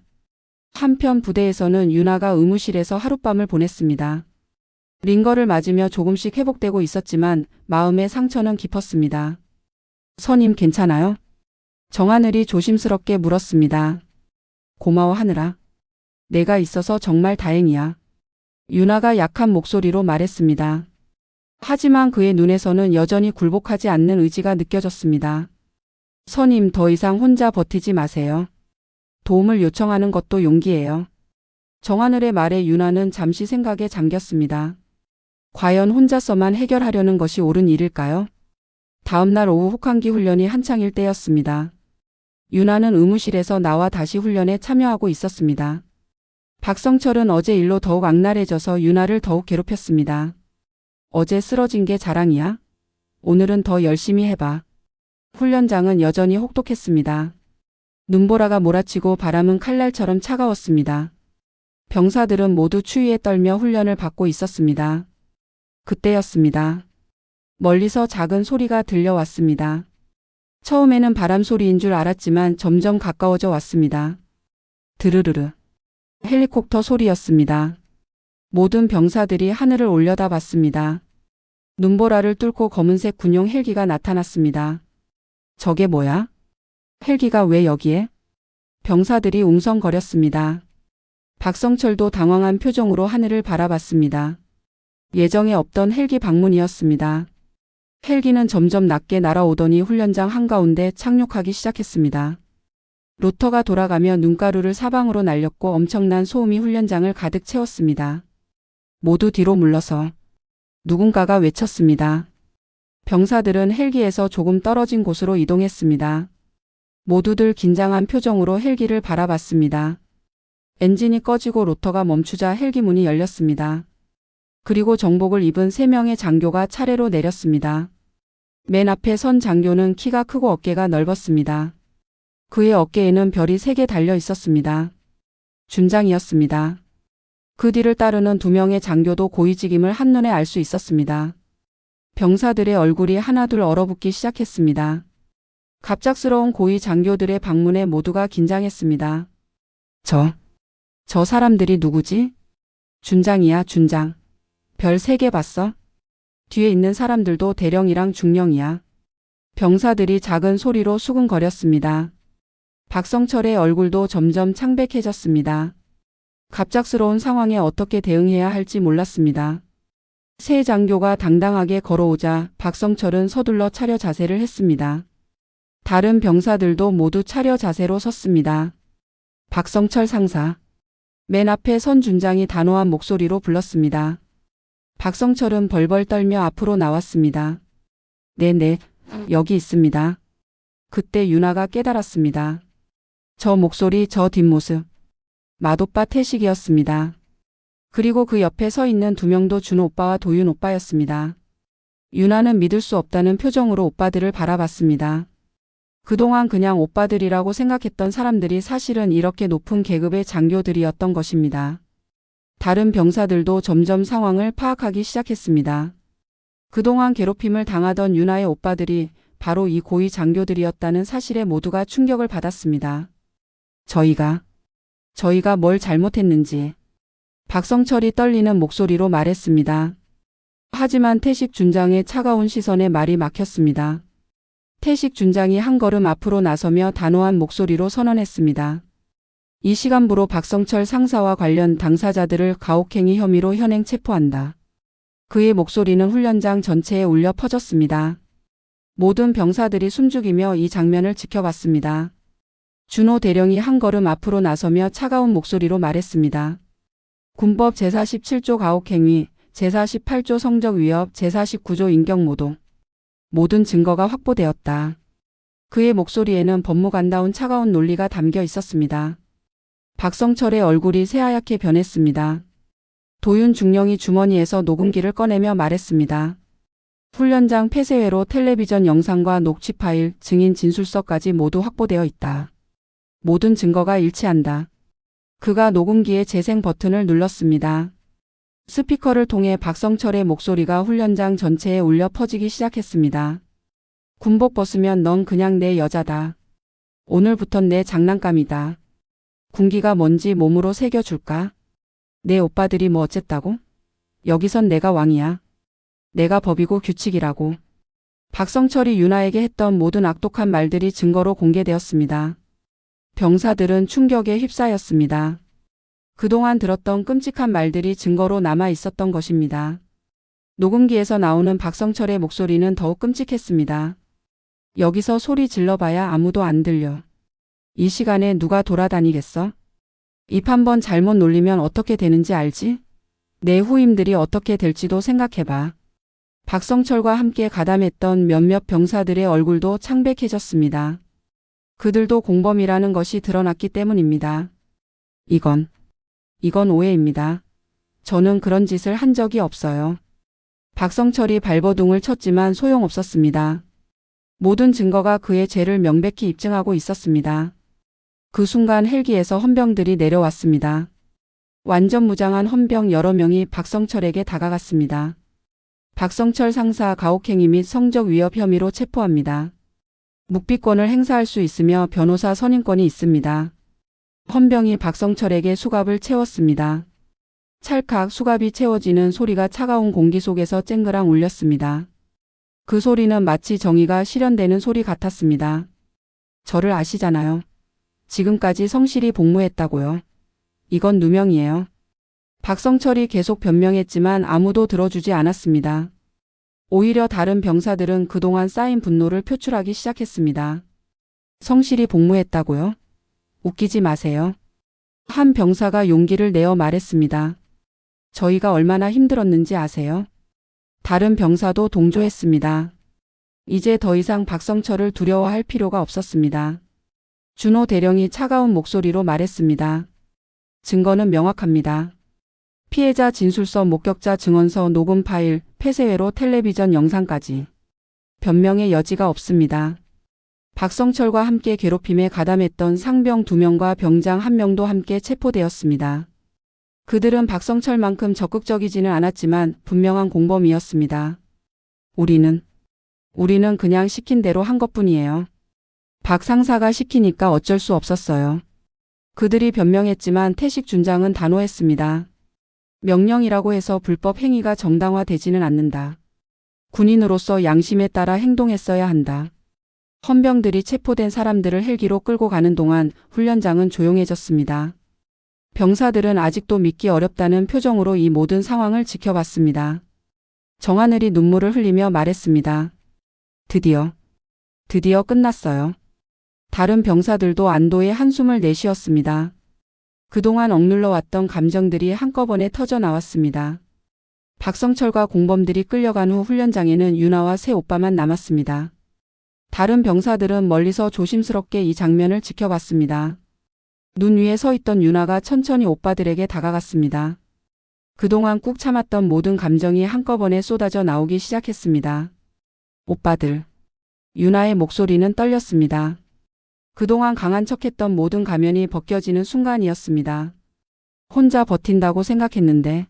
한편 부대에서는 윤아가 의무실에서 하룻밤을 보냈습니다. 링거를 맞으며 조금씩 회복되고 있었지만 마음의 상처는 깊었습니다. 선임 괜찮아요? 정하늘이 조심스럽게 물었습니다. 고마워 하늘아. 내가 있어서 정말 다행이야. 윤아가 약한 목소리로 말했습니다. 하지만 그의 눈에서는 여전히 굴복하지 않는 의지가 느껴졌습니다. 선임 더 이상 혼자 버티지 마세요. 도움을 요청하는 것도 용기예요. 정하늘의 말에 윤아는 잠시 생각에 잠겼습니다. 과연 혼자서만 해결하려는 것이 옳은 일일까요? 다음 날 오후 혹한기 훈련이 한창일 때였습니다. 윤아는 의무실에서 나와 다시 훈련에 참여하고 있었습니다. 박성철은 어제 일로 더욱 악랄해져서 윤아를 더욱 괴롭혔습니다. 어제 쓰러진 게 자랑이야? 오늘은 더 열심히 해봐. 훈련장은 여전히 혹독했습니다. 눈보라가 몰아치고 바람은 칼날처럼 차가웠습니다. 병사들은 모두 추위에 떨며 훈련을 받고 있었습니다. 그때였습니다. 멀리서 작은 소리가 들려왔습니다. 처음에는 바람 소리인 줄 알았지만 점점 가까워져 왔습니다. 드르르르. 헬리콥터 소리였습니다. 모든 병사들이 하늘을 올려다봤습니다. 눈보라를 뚫고 검은색 군용 헬기가 나타났습니다. 저게 뭐야? 헬기가 왜 여기에? 병사들이 웅성거렸습니다. 박성철도 당황한 표정으로 하늘을 바라봤습니다. 예정에 없던 헬기 방문이었습니다. 헬기는 점점 낮게 날아오더니 훈련장 한가운데 착륙하기 시작했습니다. 로터가 돌아가며 눈가루를 사방으로 날렸고 엄청난 소음이 훈련장을 가득 채웠습니다. 모두 뒤로 물러서. 누군가가 외쳤습니다. 병사들은 헬기에서 조금 떨어진 곳으로 이동했습니다. 모두들 긴장한 표정으로 헬기를 바라봤습니다. 엔진이 꺼지고 로터가 멈추자 헬기 문이 열렸습니다. 그리고 정복을 입은 3명의 장교가 차례로 내렸습니다. 맨 앞에 선 장교는 키가 크고 어깨가 넓었습니다. 그의 어깨에는 별이 3개 달려 있었습니다. 준장이었습니다. 그 뒤를 따르는 2명의 장교도 고위직임을 한눈에 알 수 있었습니다. 병사들의 얼굴이 하나둘 얼어붙기 시작했습니다. 갑작스러운 고위 장교들의 방문에 모두가 긴장했습니다. 저 사람들이 누구지? 준장이야, 준장. 별 3개 봤어? 뒤에 있는 사람들도 대령이랑 중령이야. 병사들이 작은 소리로 수근거렸습니다. 박성철의 얼굴도 점점 창백해졌습니다. 갑작스러운 상황에 어떻게 대응해야 할지 몰랐습니다. 세 장교가 당당하게 걸어오자 박성철은 서둘러 차려 자세를 했습니다. 다른 병사들도 모두 차려 자세로 섰습니다. 박성철 상사. 맨 앞에 선 준장이 단호한 목소리로 불렀습니다. 박성철은 벌벌 떨며 앞으로 나왔습니다. 네, 여기 있습니다. 그때 윤아가 깨달았습니다. 저 목소리, 저 뒷모습. 맏오빠 태식이었습니다. 그리고 그 옆에 서 있는 2명도 준호 오빠와 도윤 오빠였습니다. 윤아는 믿을 수 없다는 표정으로 오빠들을 바라봤습니다. 그동안 그냥 오빠들이라고 생각했던 사람들이 사실은 이렇게 높은 계급의 장교들이었던 것입니다. 다른 병사들도 점점 상황을 파악하기 시작했습니다. 그동안 괴롭힘을 당하던 윤아의 오빠들이 바로 이 고위 장교들이었다는 사실에 모두가 충격을 받았습니다. 저희가 뭘 잘못했는지 박성철이 떨리는 목소리로 말했습니다. 하지만 태식 준장의 차가운 시선에 말이 막혔습니다. 태식 준장이 한 걸음 앞으로 나서며 단호한 목소리로 선언했습니다. 이 시간부로 박성철 상사와 관련 당사자들을 가혹행위 혐의로 현행 체포한다. 그의 목소리는 훈련장 전체에 울려 퍼졌습니다. 모든 병사들이 숨죽이며 이 장면을 지켜봤습니다. 준호 대령이 한 걸음 앞으로 나서며 차가운 목소리로 말했습니다. 군법 제47조 가혹행위, 제48조 성적 위협, 제49조 인격모독. 모든 증거가 확보되었다. 그의 목소리에는 법무관다운 차가운 논리가 담겨 있었습니다. 박성철의 얼굴이 새하얗게 변했습니다. 도윤 중령이 주머니에서 녹음기를 꺼내며 말했습니다. 훈련장 폐쇄회로 텔레비전 영상과 녹취 파일, 증인 진술서까지 모두 확보되어 있다. 모든 증거가 일치한다. 그가 녹음기의 재생 버튼을 눌렀습니다. 스피커를 통해 박성철의 목소리가 훈련장 전체에 울려 퍼지기 시작했습니다. 군복 벗으면 넌 그냥 내 여자다. 오늘부턴 내 장난감이다. 군기가 뭔지 몸으로 새겨줄까? 내 오빠들이 뭐 어쨌다고? 여기선 내가 왕이야. 내가 법이고 규칙이라고. 박성철이 윤아에게 했던 모든 악독한 말들이 증거로 공개되었습니다. 병사들은 충격에 휩싸였습니다. 그동안 들었던 끔찍한 말들이 증거로 남아 있었던 것입니다. 녹음기에서 나오는 박성철의 목소리는 더욱 끔찍했습니다. 여기서 소리 질러봐야 아무도 안 들려. 이 시간에 누가 돌아다니겠어? 입 한 번 잘못 놀리면 어떻게 되는지 알지? 내 후임들이 어떻게 될지도 생각해봐. 박성철과 함께 가담했던 몇몇 병사들의 얼굴도 창백해졌습니다. 그들도 공범이라는 것이 드러났기 때문입니다. 이건 오해입니다. 저는 그런 짓을 한 적이 없어요. 박성철이 발버둥을 쳤지만 소용없었습니다. 모든 증거가 그의 죄를 명백히 입증하고 있었습니다. 그 순간 헬기에서 헌병들이 내려왔습니다. 완전 무장한 헌병 여러 명이 박성철에게 다가갔습니다. 박성철 상사 가혹행위 및 성적 위협 혐의로 체포합니다. 묵비권을 행사할 수 있으며 변호사 선임권이 있습니다. 헌병이 박성철에게 수갑을 채웠습니다. 찰칵 수갑이 채워지는 소리가 차가운 공기 속에서 쨍그랑 울렸습니다. 그 소리는 마치 정의가 실현되는 소리 같았습니다. 저를 아시잖아요. 지금까지 성실히 복무했다고요. 이건 누명이에요. 박성철이 계속 변명했지만 아무도 들어주지 않았습니다. 오히려 다른 병사들은 그동안 쌓인 분노를 표출하기 시작했습니다. 성실히 복무했다고요? 웃기지 마세요. 한 병사가 용기를 내어 말했습니다. 저희가 얼마나 힘들었는지 아세요? 다른 병사도 동조했습니다. 이제 더 이상 박성철을 두려워할 필요가 없었습니다. 준호 대령이 차가운 목소리로 말했습니다. 증거는 명확합니다. 피해자 진술서, 목격자 증언서, 녹음 파일, 폐쇄회로 텔레비전 영상까지. 변명의 여지가 없습니다. 박성철과 함께 괴롭힘에 가담했던 상병 2명과 병장 1명도 함께 체포되었습니다. 그들은 박성철만큼 적극적이지는 않았지만 분명한 공범이었습니다. 우리는 그냥 시킨 대로 한 것뿐이에요. 박 상사가 시키니까 어쩔 수 없었어요. 그들이 변명했지만 태식 준장은 단호했습니다. 명령이라고 해서 불법 행위가 정당화되지는 않는다. 군인으로서 양심에 따라 행동했어야 한다. 헌병들이 체포된 사람들을 헬기로 끌고 가는 동안 훈련장은 조용해졌습니다. 병사들은 아직도 믿기 어렵다는 표정으로 이 모든 상황을 지켜봤습니다. 정하늘이 눈물을 흘리며 말했습니다. 드디어 끝났어요. 다른 병사들도 안도의 한숨을 내쉬었습니다. 그동안 억눌러 왔던 감정들이 한꺼번에 터져 나왔습니다. 박성철과 공범들이 끌려간 후 훈련장에는 유나와 새 오빠만 남았습니다. 다른 병사들은 멀리서 조심스럽게 이 장면을 지켜봤습니다. 눈 위에 서 있던 유나가 천천히 오빠들에게 다가갔습니다. 그동안 꾹 참았던 모든 감정이 한꺼번에 쏟아져 나오기 시작했습니다. 오빠들. 유나의 목소리는 떨렸습니다. 그동안 강한 척했던 모든 가면이 벗겨지는 순간이었습니다. 혼자 버틴다고 생각했는데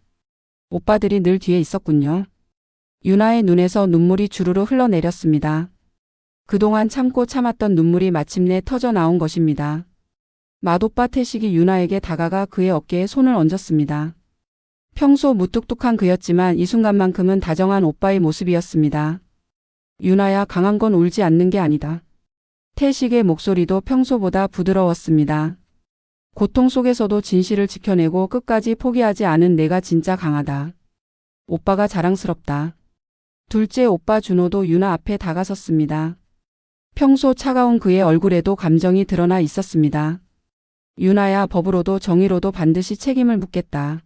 오빠들이 늘 뒤에 있었군요. 유나의 눈에서 눈물이 주르르 흘러내렸습니다. 그동안 참고 참았던 눈물이 마침내 터져 나온 것입니다. 맏오빠 태식이 유나에게 다가가 그의 어깨에 손을 얹었습니다. 평소 무뚝뚝한 그였지만 이 순간만큼은 다정한 오빠의 모습이었습니다. 유나야, 강한 건 울지 않는 게 아니다. 태식의 목소리도 평소보다 부드러웠습니다. 고통 속에서도 진실을 지켜내고 끝까지 포기하지 않은 내가 진짜 강하다. 오빠가 자랑스럽다. 둘째 오빠 준호도 유나 앞에 다가섰습니다. 평소 차가운 그의 얼굴에도 감정이 드러나 있었습니다. 유나야, 법으로도 정의로도 반드시 책임을 묻겠다.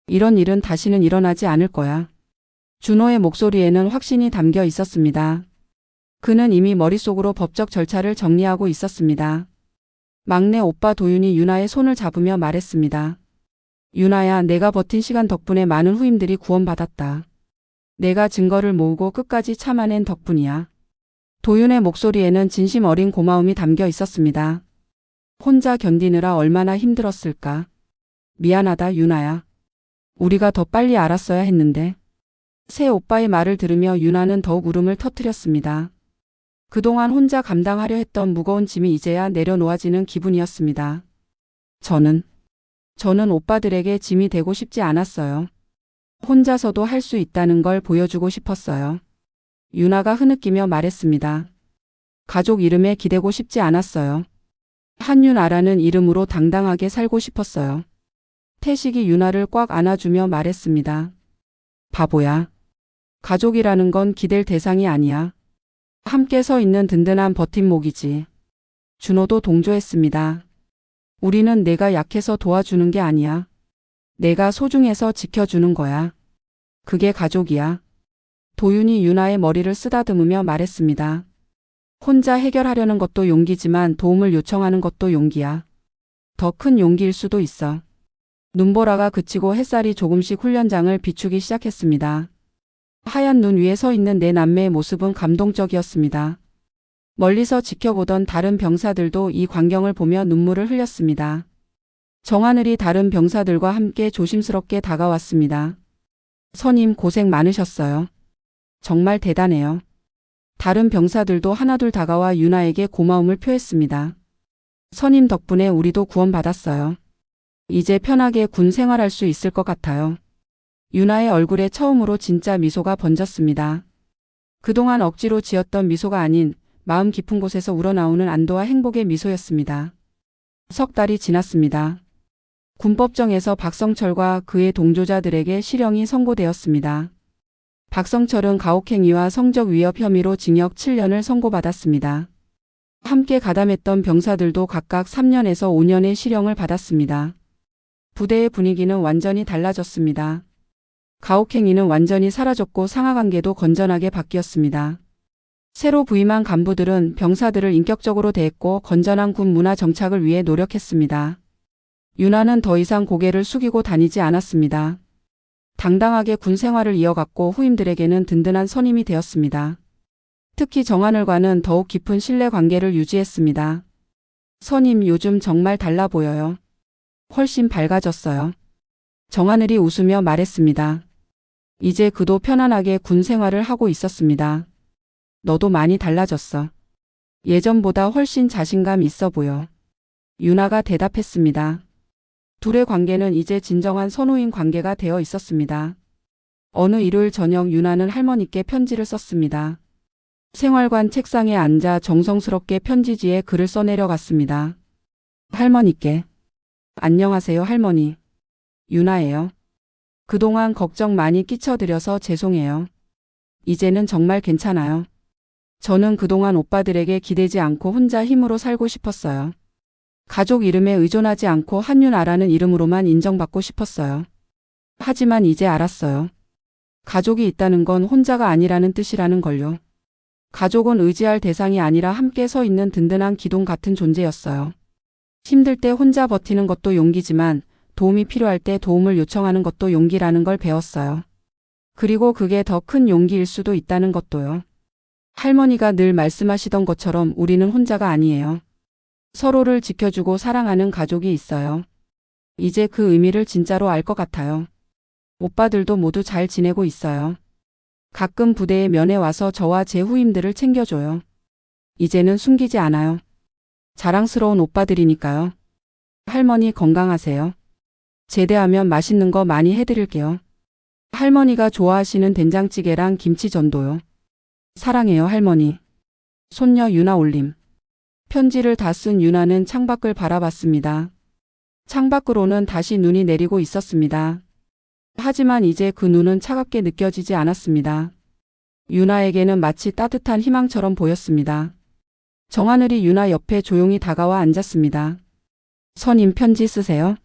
이런 일은 다시는 일어나지 않을 거야. 준호의 목소리에는 확신이 담겨 있었습니다. 그는 이미 머릿속으로 법적 절차를 정리하고 있었습니다. 막내 오빠 도윤이 유나의 손을 잡으며 말했습니다. 유나야, 내가 버틴 시간 덕분에 많은 후임들이 구원받았다. 내가 증거를 모으고 끝까지 참아낸 덕분이야. 도윤의 목소리에는 진심 어린 고마움이 담겨 있었습니다. 혼자 견디느라 얼마나 힘들었을까. 미안하다 유나야. 우리가 더 빨리 알았어야 했는데. 새 오빠의 말을 들으며 유나는 더욱 울음을 터뜨렸습니다. 그동안 혼자 감당하려 했던 무거운 짐이 이제야 내려놓아지는 기분이었습니다. 저는 오빠들에게 짐이 되고 싶지 않았어요. 혼자서도 할 수 있다는 걸 보여주고 싶었어요. 유나가 흐느끼며 말했습니다. 가족 이름에 기대고 싶지 않았어요. 한유나라는 이름으로 당당하게 살고 싶었어요. 태식이 유나를 꽉 안아주며 말했습니다. 바보야. 가족이라는 건 기댈 대상이 아니야. 함께 서 있는 든든한 버팀목이지. 준호도 동조했습니다. 우리는 내가 약해서 도와주는 게 아니야. 내가 소중해서 지켜주는 거야. 그게 가족이야. 도윤이 유나의 머리를 쓰다듬으며 말했습니다. 혼자 해결하려는 것도 용기지만 도움을 요청하는 것도 용기야. 더 큰 용기일 수도 있어. 눈보라가 그치고 햇살이 조금씩 훈련장을 비추기 시작했습니다. 하얀 눈 위에 서 있는 내 남매의 모습은 감동적이었습니다. 멀리서 지켜보던 다른 병사들도 이 광경을 보며 눈물을 흘렸습니다. 정하늘이 다른 병사들과 함께 조심스럽게 다가왔습니다. 선임 고생 많으셨어요. 정말 대단해요. 다른 병사들도 하나둘 다가와 유나에게 고마움을 표했습니다. 선임 덕분에 우리도 구원받았어요. 이제 편하게 군 생활할 수 있을 것 같아요. 유나의 얼굴에 처음으로 진짜 미소가 번졌습니다. 그동안 억지로 지었던 미소가 아닌 마음 깊은 곳에서 우러나오는 안도와 행복의 미소였습니다. 석 달이 지났습니다. 군법정에서 박성철과 그의 동조자들에게 실형이 선고되었습니다. 박성철은 가혹행위와 성적 위협 혐의로 징역 7년을 선고받았습니다. 함께 가담했던 병사들도 각각 3년에서 5년의 실형을 받았습니다. 부대의 분위기는 완전히 달라졌습니다. 가혹행위는 완전히 사라졌고 상하관계도 건전하게 바뀌었습니다. 새로 부임한 간부들은 병사들을 인격적으로 대했고 건전한 군 문화 정착을 위해 노력했습니다. 유나는 더 이상 고개를 숙이고 다니지 않았습니다. 당당하게 군 생활을 이어갔고 후임들에게는 든든한 선임이 되었습니다. 특히 정하늘과는 더욱 깊은 신뢰 관계를 유지했습니다. 선임, 요즘 정말 달라 보여요. 훨씬 밝아졌어요. 정하늘이 웃으며 말했습니다. 이제 그도 편안하게 군 생활을 하고 있었습니다. 너도 많이 달라졌어. 예전보다 훨씬 자신감 있어 보여. 유나가 대답했습니다. 둘의 관계는 이제 진정한 선후임 관계가 되어 있었습니다. 어느 일요일 저녁 유나는 할머니께 편지를 썼습니다. 생활관 책상에 앉아 정성스럽게 편지지에 글을 써내려갔습니다. 할머니께. 안녕하세요 할머니. 유나예요. 그동안 걱정 많이 끼쳐드려서 죄송해요. 이제는 정말 괜찮아요. 저는 그동안 오빠들에게 기대지 않고 혼자 힘으로 살고 싶었어요. 가족 이름에 의존하지 않고 한유나라는 이름으로만 인정받고 싶었어요. 하지만 이제 알았어요. 가족이 있다는 건 혼자가 아니라는 뜻이라는 걸요. 가족은 의지할 대상이 아니라 함께 서 있는 든든한 기둥 같은 존재였어요. 힘들 때 혼자 버티는 것도 용기지만 도움이 필요할 때 도움을 요청하는 것도 용기라는 걸 배웠어요. 그리고 그게 더 큰 용기일 수도 있다는 것도요. 할머니가 늘 말씀하시던 것처럼 우리는 혼자가 아니에요. 서로를 지켜주고 사랑하는 가족이 있어요. 이제 그 의미를 진짜로 알 것 같아요. 오빠들도 모두 잘 지내고 있어요. 가끔 부대에 면회 와서 저와 제 후임들을 챙겨줘요. 이제는 숨기지 않아요. 자랑스러운 오빠들이니까요. 할머니 건강하세요. 제대하면 맛있는 거 많이 해드릴게요. 할머니가 좋아하시는 된장찌개랑 김치전도요. 사랑해요 할머니. 손녀 유나 올림. 편지를 다 쓴 유나는 창밖을 바라봤습니다. 창밖으로는 다시 눈이 내리고 있었습니다. 하지만 이제 그 눈은 차갑게 느껴지지 않았습니다. 유나에게는 마치 따뜻한 희망처럼 보였습니다. 정하늘이 유나 옆에 조용히 다가와 앉았습니다. 선임 편지 쓰세요?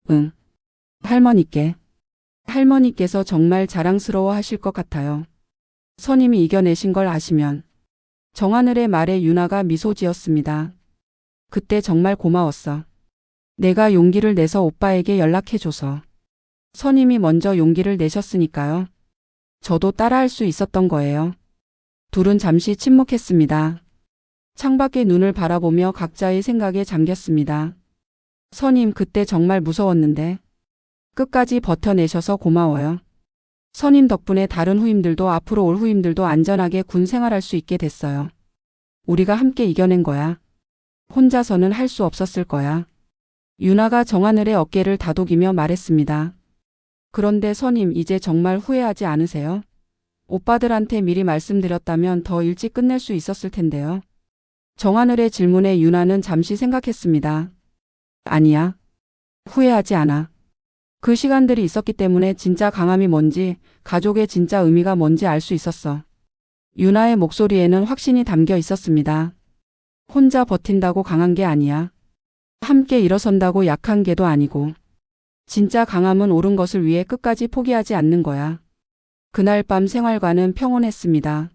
응. 할머니께. 할머니께서 정말 자랑스러워 하실 것 같아요. 선임이 이겨내신 걸 아시면. 정하늘의 말에 유나가 미소 지었습니다. 그때 정말 고마웠어. 내가 용기를 내서 오빠에게 연락해줘서. 선임이 먼저 용기를 내셨으니까요. 저도 따라할 수 있었던 거예요. 둘은 잠시 침묵했습니다. 창밖의 눈을 바라보며 각자의 생각에 잠겼습니다. 선임, 그때 정말 무서웠는데. 끝까지 버텨내셔서 고마워요. 선임 덕분에 다른 후임들도 앞으로 올 후임들도 안전하게 군 생활할 수 있게 됐어요. 우리가 함께 이겨낸 거야. 혼자서는 할 수 없었을 거야. 유나가 정하늘의 어깨를 다독이며 말했습니다. 그런데 선임, 이제 정말 후회하지 않으세요? 오빠들한테 미리 말씀드렸다면 더 일찍 끝낼 수 있었을 텐데요. 정하늘의 질문에 유나는 잠시 생각했습니다. 아니야. 후회하지 않아. 그 시간들이 있었기 때문에 진짜 강함이 뭔지, 가족의 진짜 의미가 뭔지 알 수 있었어. 유나의 목소리에는 확신이 담겨 있었습니다. 혼자 버틴다고 강한 게 아니야. 함께 일어선다고 약한 게도 아니고. 진짜 강함은 옳은 것을 위해 끝까지 포기하지 않는 거야. 그날 밤 생활관은 평온했습니다.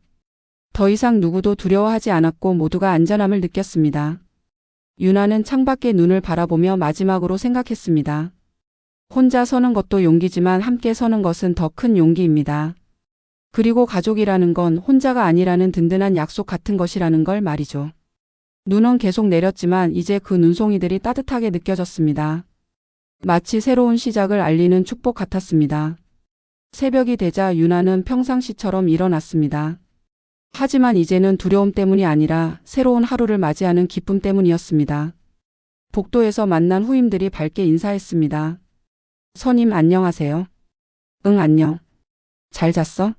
더 이상 누구도 두려워하지 않았고 모두가 안전함을 느꼈습니다. 유나는 창밖의 눈을 바라보며 마지막으로 생각했습니다. 혼자 서는 것도 용기지만 함께 서는 것은 더 큰 용기입니다. 그리고 가족이라는 건 혼자가 아니라는 든든한 약속 같은 것이라는 걸 말이죠. 눈은 계속 내렸지만 이제 그 눈송이들이 따뜻하게 느껴졌습니다. 마치 새로운 시작을 알리는 축복 같았습니다. 새벽이 되자 유나는 평상시처럼 일어났습니다. 하지만 이제는 두려움 때문이 아니라 새로운 하루를 맞이하는 기쁨 때문이었습니다. 복도에서 만난 후임들이 밝게 인사했습니다. 선임 안녕하세요. 응 안녕. 잘 잤어?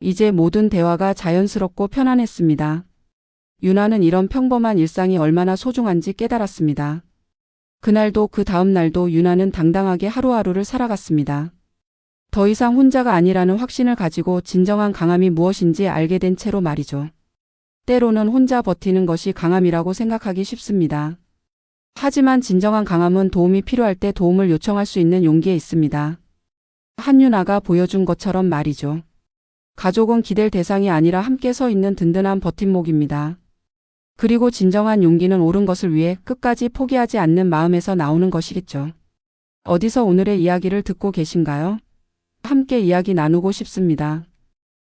이제 모든 대화가 자연스럽고 편안했습니다. 유나는 이런 평범한 일상이 얼마나 소중한지 깨달았습니다. 그날도 그 다음 날도 유나는 당당하게 하루하루를 살아갔습니다. 더 이상 혼자가 아니라는 확신을 가지고 진정한 강함이 무엇인지 알게 된 채로 말이죠. 때로는 혼자 버티는 것이 강함이라고 생각하기 쉽습니다. 하지만 진정한 강함은 도움이 필요할 때 도움을 요청할 수 있는 용기에 있습니다. 한유나가 보여준 것처럼 말이죠. 가족은 기댈 대상이 아니라 함께 서 있는 든든한 버팀목입니다. 그리고 진정한 용기는 옳은 것을 위해 끝까지 포기하지 않는 마음에서 나오는 것이겠죠. 어디서 오늘의 이야기를 듣고 계신가요? 함께 이야기 나누고 싶습니다.